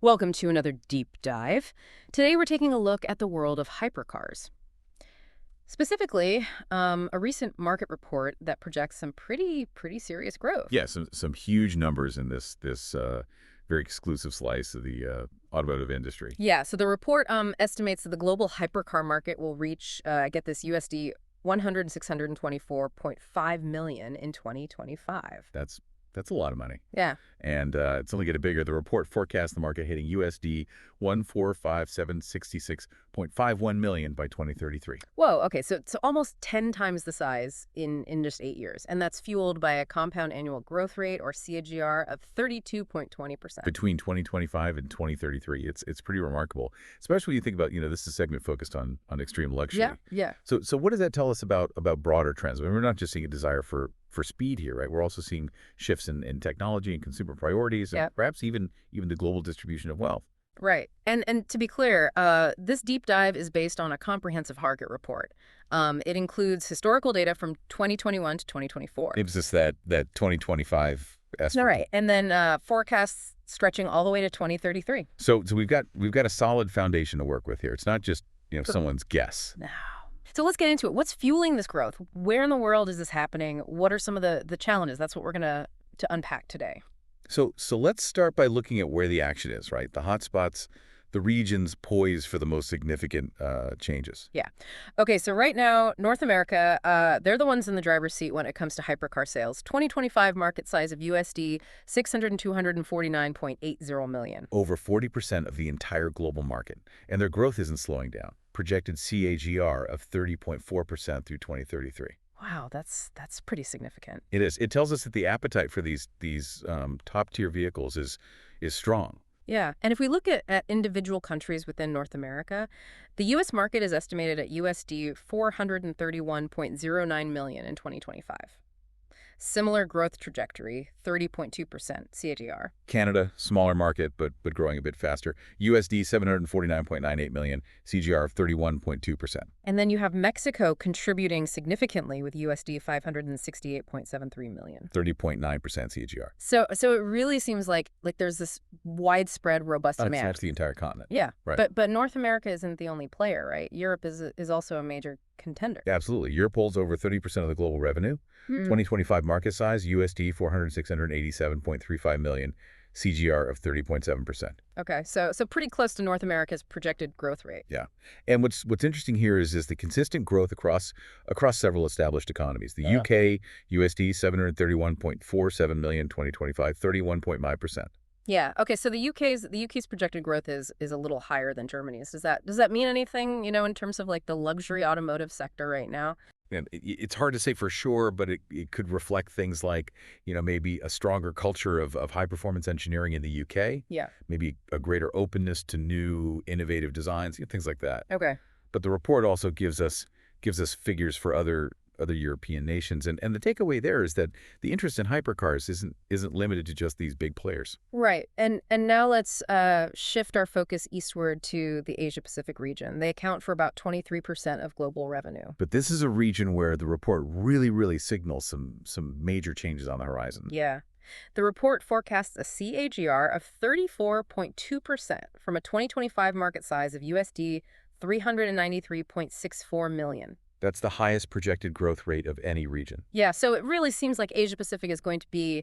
Welcome to another deep dive. Today we're taking a look at the world of hypercars. Specifically, a recent market report that projects some pretty serious growth. Yeah, some huge numbers in this very exclusive slice of the automotive industry. Yeah, so the report estimates that the global hypercar market will reach, get this, USD 624.5 million in 2025. That's a lot of money, Yeah. and it's only getting bigger. The report forecasts the market hitting USD 145,766.51 million by 2033. Whoa, okay, so it's almost 10 times the size in just 8 years. And that's fueled by a compound annual growth rate, or CAGR, of 32.20%. Between 2025 and 2033. It's pretty remarkable, especially when you think about, this is a segment focused on extreme luxury. Yeah, yeah. So what does that tell us about broader trends? I mean, we're not just seeing a desire for speed here, right? We're also seeing shifts in technology and consumer priorities, and Yeah. perhaps even the global distribution of wealth. Right. And to be clear, this deep dive is based on a comprehensive market report. It includes historical data from 2021 to 2024. Gives us that 2025 All estimate. right. And then forecasts stretching all the way to 2033. So we've got a solid foundation to work with here. It's not just someone's guess. No. So let's get into it. What's fueling this growth? Where in the world is this happening? What are some of the challenges? That's what we're going to unpack today. So let's start by looking at where the action is, right? The hotspots, the regions poised for the most significant changes. Yeah. Okay, so right now, North America, they're the ones in the driver's seat when it comes to hypercar sales. 2025 market size of USD 249.80 million. Over 40% of the entire global market, and their growth isn't slowing down. Projected CAGR of 30.4% through 2033. Wow, that's pretty significant. It is. It tells us that the appetite for these top-tier vehicles is strong. Yeah, and if we look at individual countries within North America, the U.S. market is estimated at USD 431.09 million in 2025. Similar growth trajectory, 30.2% CAGR. Canada, smaller market, but growing a bit faster. USD 749.98 million, CGR of 31.2%. And then you have Mexico contributing significantly with USD 568.73 million. 30.9% CGR. So it really seems like there's this widespread, robust demand. That's the entire continent. Yeah, Right. But North America isn't the only player, right? Europe is also a major contender. Absolutely. Europe holds over 30% of the global revenue. 2025 market size, USD 487.35 million, CGR of 30.7%. Okay, so pretty close to North America's projected growth rate. Yeah. And what's interesting here is the consistent growth across several established economies. The UK, USD 731.47 million, 2025, 31.5%. Yeah. Okay. So the UK's projected growth is a little higher than Germany's. Does that mean anything, in terms of like the luxury automotive sector right now? And it's hard to say for sure, but it could reflect things like, maybe a stronger culture of high-performance engineering in the UK. Yeah. Maybe a greater openness to new, innovative designs, things like that. Okay. But the report also gives us figures for other European nations. And the takeaway there is that the interest in hypercars isn't limited to just these big players. Right. And now let's shift our focus eastward to the Asia-Pacific region. They account for about 23% of global revenue. But this is a region where the report really signals some major changes on the horizon. Yeah. The report forecasts a CAGR of 34.2% from a 2025 market size of USD 393.64 million. That's the highest projected growth rate of any region. Yeah, so it really seems like Asia-Pacific is going to be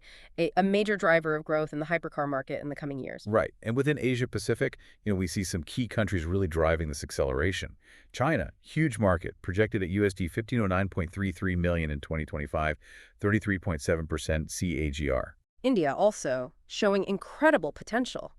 a major driver of growth in the hypercar market in the coming years. Right. And within Asia-Pacific, we see some key countries really driving this acceleration. China, huge market, projected at USD 1509.33 million in 2025, 33.7% CAGR. India also showing incredible potential.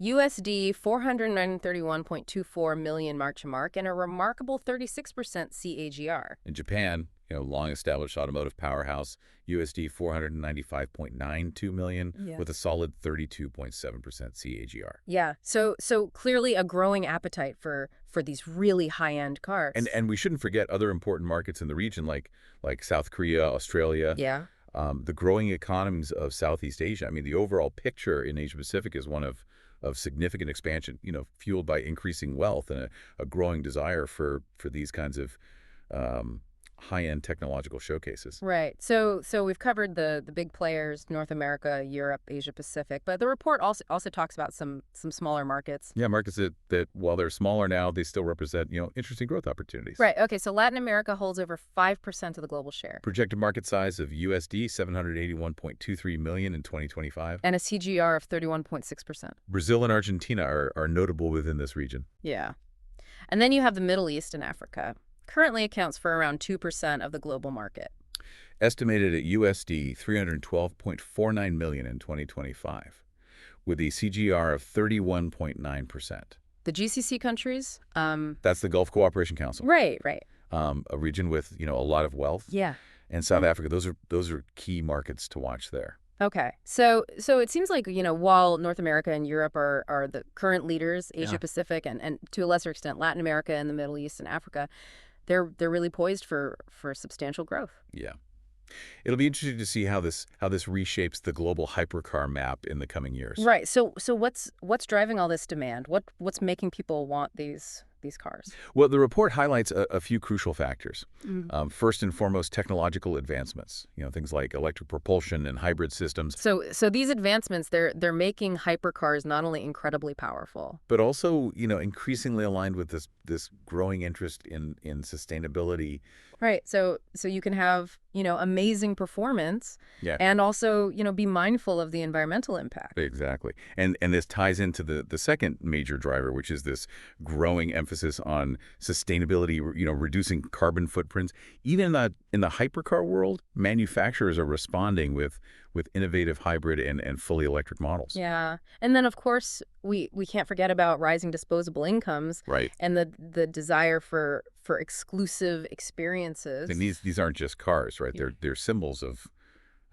USD 431.24 million mark and a remarkable 36% CAGR. In Japan, long-established automotive powerhouse, USD 495.92 million with a solid 32.7% CAGR. Yeah, so clearly a growing appetite for these really high-end cars. And we shouldn't forget other important markets in the region like South Korea, Australia. Yeah. The growing economies of Southeast Asia. I mean, the overall picture in Asia-Pacific is one of significant expansion, fueled by increasing wealth and a growing desire for these kinds of high-end technological showcases. Right. So we've covered the big players, North America, Europe, Asia Pacific, but the report also talks about some smaller markets. Yeah, markets that while they're smaller now, they still represent, interesting growth opportunities. Right. Okay, so Latin America holds over 5% of the global share. Projected market size of USD 781.23 million in 2025. And a CGR of 31.6%. Brazil and Argentina are notable within this region. Yeah. And then you have the Middle East and Africa. Currently accounts for around 2% of the global market. Estimated at USD 312.49 million in 2025, with a CGR of 31.9%. The GCC countries? That's the Gulf Cooperation Council. Right, right. A region with, a lot of wealth. Yeah. And South Africa, those are key markets to watch there. Okay. So it seems like, while North America and Europe are the current leaders, Asia Pacific and to a lesser extent Latin America and the Middle East and Africa, they're really poised for substantial growth. Yeah. It'll be interesting to see how this reshapes the global hypercar map in the coming years. Right. So what's driving all this demand? What's making people want these cars? Well, the report highlights a few crucial factors. First and foremost, technological advancements. Things like electric propulsion and hybrid systems. So these advancements, they're making hypercars not only incredibly powerful, but also, increasingly aligned with this growing interest in sustainability. Right. So you can have, amazing performance and also, be mindful of the environmental impact. Exactly. And this ties into the second major driver, which is this growing emphasis on sustainability, reducing carbon footprints. Even in the hypercar world, manufacturers are responding with innovative hybrid and fully electric models. Yeah. And then, of course, we can't forget about rising disposable incomes. Right. And the desire for exclusive experiences. And these aren't just cars, right? They're symbols of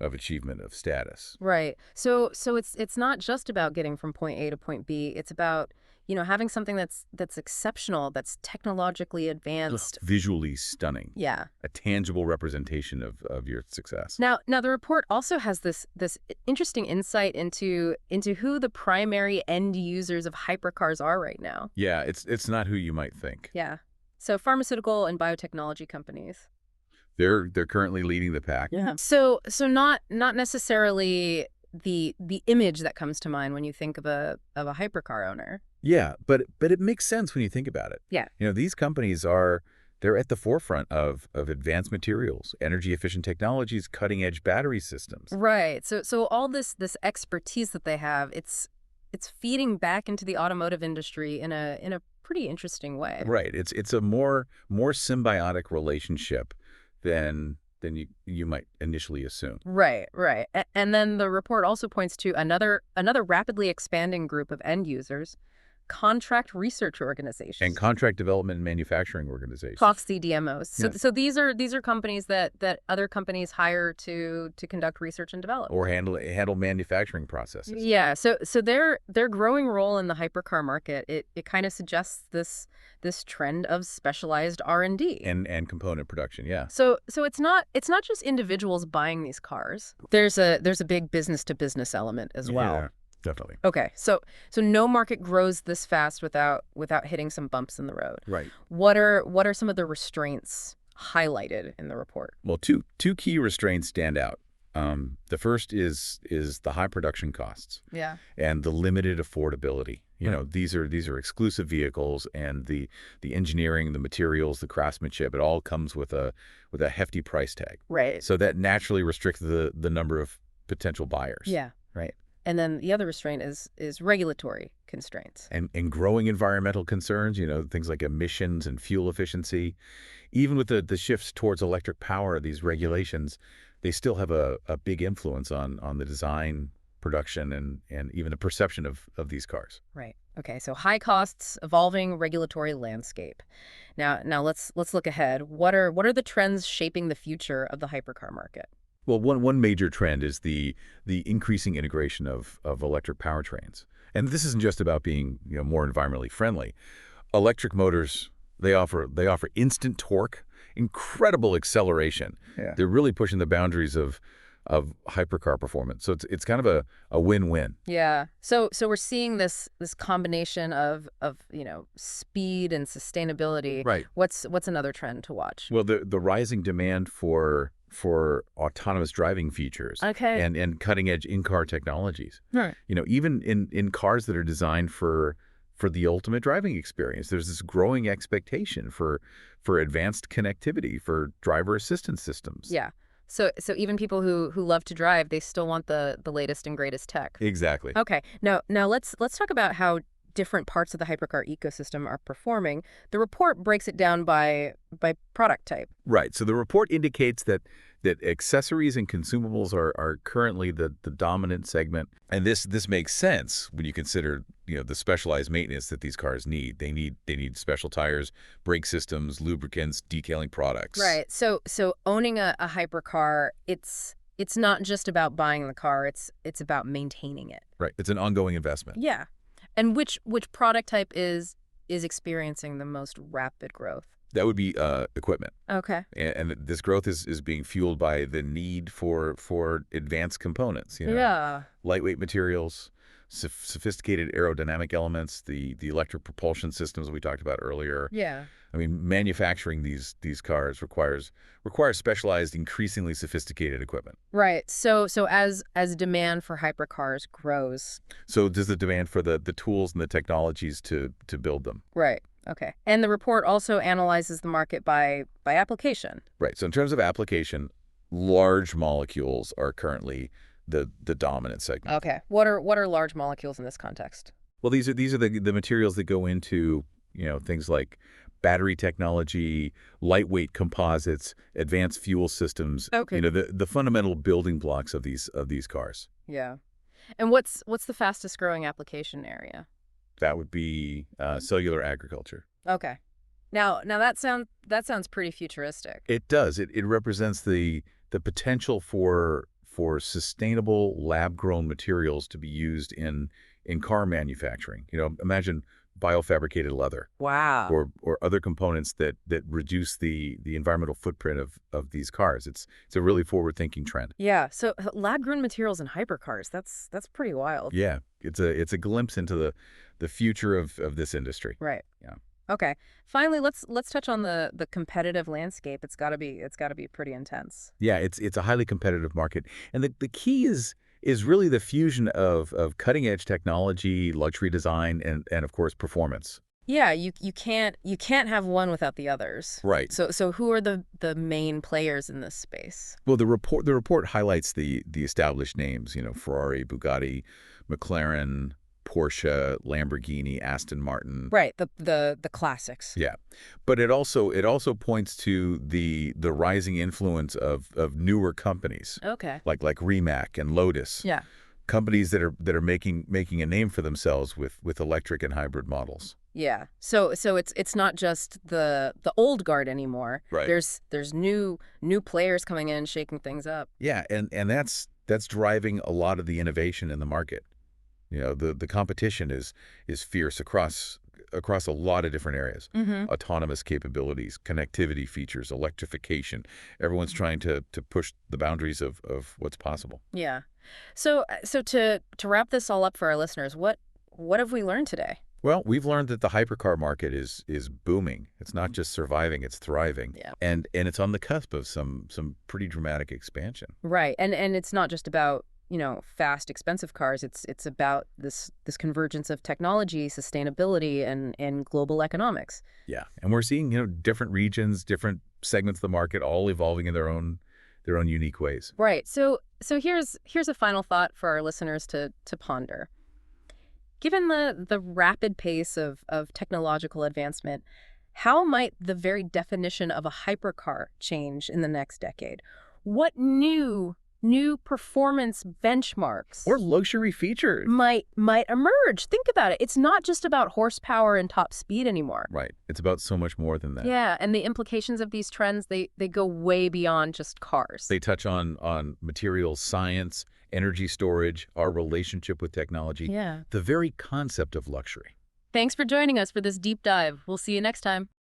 achievement, of status. Right. So it's not just about getting from point A to point B. It's about, having something that's exceptional, that's technologically advanced. Visually stunning. Yeah. A tangible representation of your success. Now the report also has this interesting insight into who the primary end users of hypercars are right now. Yeah, it's not who you might think. Yeah. So pharmaceutical and biotechnology companies. They're currently leading the pack. Yeah. So not necessarily the image that comes to mind when you think of a hypercar owner. Yeah, but it makes sense when you think about it. Yeah. These companies they're at the forefront of advanced materials, energy efficient technologies, cutting edge battery systems. Right. So all this expertise that they have, it's feeding back into the automotive industry in a pretty interesting way. Right. It's a more symbiotic relationship than you might initially assume. Right, right. And then the report also points to another rapidly expanding group of end users, contract research organizations. And contract development and manufacturing organizations. CDMOs. So these are companies that other companies hire to conduct research and develop. Or handle manufacturing processes. Yeah. So their growing role in the hypercar market, it kind of suggests this trend of specialized R&D. And component production, yeah. So it's not just individuals buying these cars. There's a big business to business element as well. Yeah. Definitely. Okay, so no market grows this fast without hitting some bumps in the road. Right. What are some of the restraints highlighted in the report? Well, two key restraints stand out. The first is the high production costs. Yeah. And the limited affordability. These are exclusive vehicles, and the engineering, the materials, the craftsmanship, it all comes with a hefty price tag. Right. So that naturally restricts the number of potential buyers. Yeah. Right. And then the other restraint is regulatory constraints. And growing environmental concerns, things like emissions and fuel efficiency. Even with the shifts towards electric power, these regulations, they still have a big influence on the design, production, and even the perception of these cars. Right. Okay, so high costs, evolving regulatory landscape. Now let's look ahead. What are the trends shaping the future of the hypercar market? Well, one major trend is the increasing integration of electric powertrains. And this isn't just about being more environmentally friendly. Electric motors, they offer instant torque, incredible acceleration. Yeah. They're really pushing the boundaries of of hypercar performance. So it's kind of a win-win. Yeah. So we're seeing this combination of speed and sustainability. Right. What's another trend to watch? Well, the rising demand for autonomous driving features Okay. and cutting-edge in-car technologies. Right. Even in cars that are designed for the ultimate driving experience, there's this growing expectation for advanced connectivity, for driver assistance systems. Yeah. So even people who love to drive, they still want the latest and greatest tech. Exactly. Okay. Now let's talk about how different parts of the hypercar ecosystem are performing. The report breaks it down by product type. Right. So the report indicates that accessories and consumables are currently the dominant segment. And this makes sense when you consider, the specialized maintenance that these cars need. They need special tires, brake systems, lubricants, detailing products. Right. So owning a hypercar, it's not just about buying the car, it's about maintaining it. Right. It's an ongoing investment. Yeah. And which product type is experiencing the most rapid growth? That would be equipment. Okay. And this growth is being fueled by the need for advanced components, Yeah. lightweight materials, sophisticated aerodynamic elements, the electric propulsion systems we talked about earlier. Yeah. I mean, manufacturing these cars requires specialized, increasingly sophisticated equipment. Right. So as demand for hypercars grows. So does the demand for the tools and the technologies to build them. Right. Okay. And the report also analyzes the market by application. Right. So in terms of application, large molecules are currently the dominant segment. Okay. What are large molecules in this context? Well, these are the materials that go into, things like battery technology, lightweight composites, advanced fuel systems. Okay. The fundamental building blocks of these cars. Yeah. And what's the fastest growing application area? That would be cellular agriculture. Okay. Now that sounds pretty futuristic. It does. It represents the potential for sustainable lab-grown materials to be used in car manufacturing. Imagine biofabricated leather. Wow. Or other components that reduce the environmental footprint of these cars. It's a really forward-thinking trend. Yeah. So lab-grown materials in hypercars, that's pretty wild. Yeah, it's a glimpse into the future of this industry. Right. Yeah. Okay. Finally, let's touch on the competitive landscape. It's got to be pretty intense. Yeah, it's a highly competitive market. And the key is really the fusion of cutting-edge technology, luxury design, and of course, performance. Yeah, you can't have one without the others. Right. So who are the main players in this space? Well, the report highlights the established names, Ferrari, Bugatti, McLaren, Porsche, Lamborghini, Aston Martin. Right, the classics. Yeah. But it also points to the rising influence of newer companies. Okay. Like Rimac and Lotus. Yeah. Companies that are making a name for themselves with electric and hybrid models. Yeah. So it's not just the old guard anymore. Right. There's new players coming in, shaking things up. Yeah, and that's driving a lot of the innovation in the market. The competition is fierce across a lot of different areas. Mm-hmm. Autonomous capabilities, connectivity features, electrification. Everyone's trying to push the boundaries of what's possible. Yeah. So to wrap this all up for our listeners, what have we learned today? Well, we've learned that the hypercar market is booming. It's not just surviving, it's thriving. Yeah. And it's on the cusp of some pretty dramatic expansion. Right. And it's not just about, fast, expensive cars. It's about this convergence of technology, sustainability, and global economics. Yeah. And we're seeing, different regions, different segments of the market all evolving in their own unique ways. Right. So here's a final thought for our listeners to ponder. Given the rapid pace of technological advancement, how might the very definition of a hypercar change in the next decade? What new performance benchmarks Or luxury features. might emerge? Think about it. It's not just about horsepower and top speed anymore. Right. It's about so much more than that. Yeah, and the implications of these trends, they go way beyond just cars. They touch on materials science, energy storage, our relationship with technology, Yeah. the very concept of luxury. Thanks for joining us for this deep dive. We'll see you next time.